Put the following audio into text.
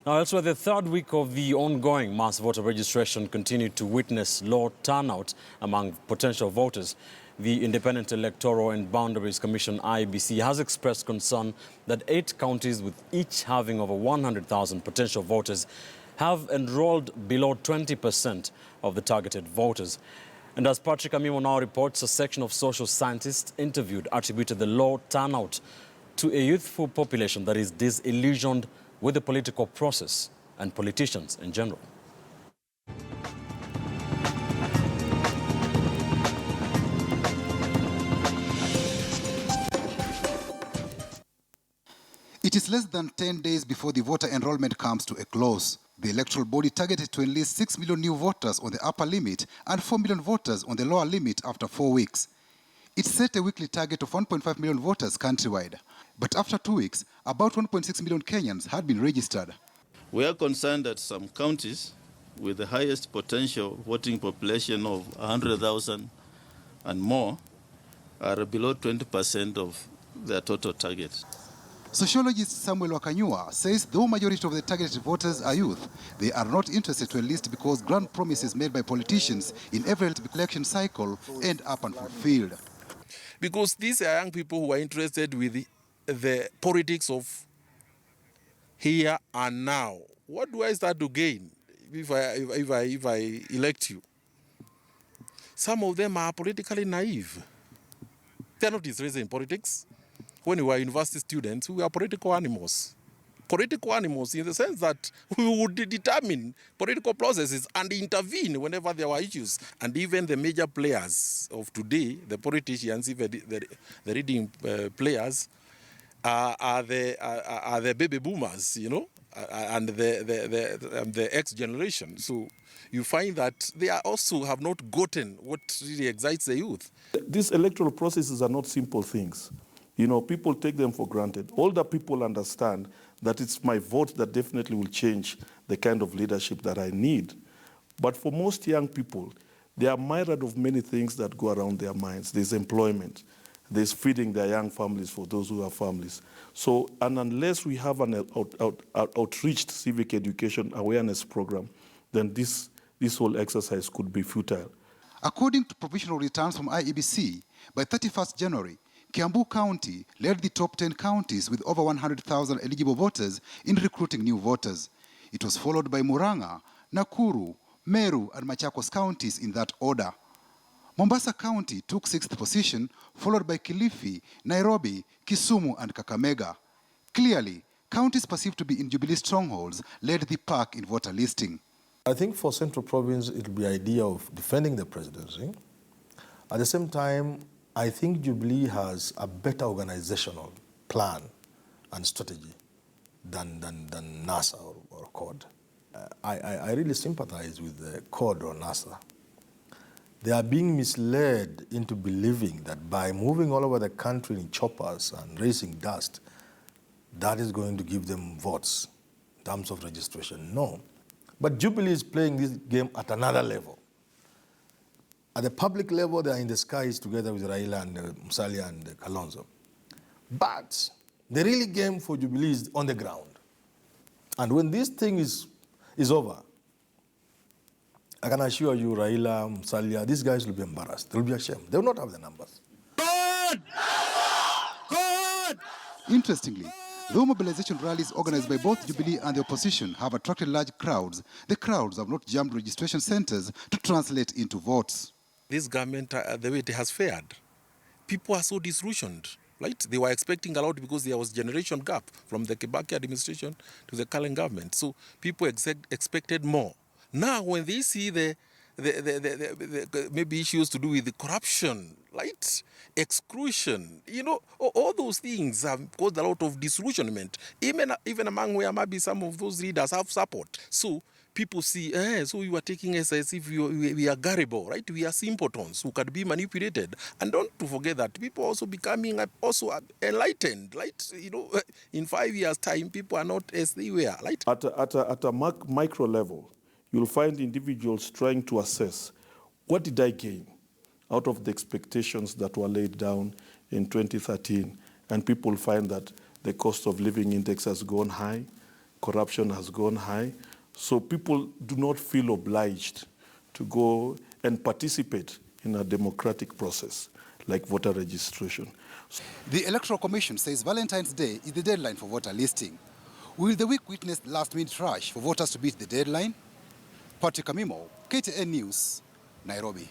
Now, elsewhere, the third week of the ongoing mass voter registration continued to witness low turnout among potential voters. The Independent Electoral and Boundaries Commission, IEBC, has expressed concern that 8 counties, with each having over 100,000 potential voters, have enrolled below 20% of the targeted voters. And as Patrick Amimo now reports, a section of social scientists interviewed attributed the low turnout to a youthful population that is disillusioned with the political process and politicians in general. It is less than 10 days before the voter enrollment comes to a close. The electoral body targeted to enlist 6 million new voters on the upper limit and 4 million voters on the lower limit after 4 weeks. It set a weekly target of 1.5 million voters countrywide. But after 2 weeks, about 1.6 million Kenyans had been registered. We are concerned that some counties with the highest potential voting population of 100,000 and more are below 20% of their total target. Sociologist Samuel Wakanyua says though majority of the targeted voters are youth, they are not interested to enlist because grand promises made by politicians in every election cycle end up unfulfilled. Because these are young people who are interested with the politics of here and now. What do I start to gain if I elect you? Some of them are politically naive. They're not interested in politics. When we were university students, we were political animals. Political animals in the sense that we would determine political processes and intervene whenever there were issues. And even the major players of today, the politicians, even the leading players, are the baby boomers, you know, and the X generation. So you find that they are also have not gotten what really excites the youth. These electoral processes are not simple things. You know, people take them for granted. Older people understand that it's my vote that definitely will change the kind of leadership that I need. But for most young people, they are myriad of many things that go around their minds. There's employment. There's feeding their young families for those who have families. So, and unless we have an outreached civic education awareness program, then this whole exercise could be futile. According to provisional returns from IEBC, by 31st January, Kiambu County led the top 10 counties with over 100,000 eligible voters in recruiting new voters. It was followed by Murang'a, Nakuru, Meru, and Machakos counties in that order. Mombasa County took 6th position, followed by Kilifi, Nairobi, Kisumu, and Kakamega. Clearly, counties perceived to be in Jubilee strongholds led the pack in voter listing. I think for Central Province, it will be the idea of defending the presidency. At the same time, I think Jubilee has a better organizational plan and strategy than NASA or CORD. I really sympathize with the CORD or NASA. They are being misled into believing that by moving all over the country in choppers and raising dust, that is going to give them votes in terms of registration. No. But Jubilee is playing this game at another level. At the public level, they are in the skies together with Raila and Musalia and Kalonzo. But the real game for Jubilee is on the ground. And when this thing is over, I can assure you, Raila, Musalia, these guys will be embarrassed. They will be ashamed. They will not have the numbers. God! God! Interestingly, though mobilization rallies organized by both Jubilee and the opposition have attracted large crowds, the crowds have not jumped registration centers to translate into votes. This government, the way it has fared, people are so disillusioned, right? They were expecting a lot because there was generation gap from the Kibaki administration to the current government. So people expected more. Now, when they see the maybe issues to do with the corruption, right? Exclusion, you know, all those things have caused a lot of disillusionment, even among where maybe some of those leaders have support. So people see, so you are taking us as if we are gullible, right? We are simpletons who can be manipulated. And don't forget that people also becoming also enlightened, right? You know, in 5 years' time, people are not as they were, right? At a micro level, you'll find individuals trying to assess, what did I gain out of the expectations that were laid down in 2013? And people find that the cost of living index has gone high. corruption has gone high. So people do not feel obliged to go and participate in a democratic process like voter registration. The Electoral Commission says Valentine's Day is the deadline for voter listing. Will the week witness last-minute rush for voters to beat the deadline? Patrick Amimo, KTN News, Nairobi.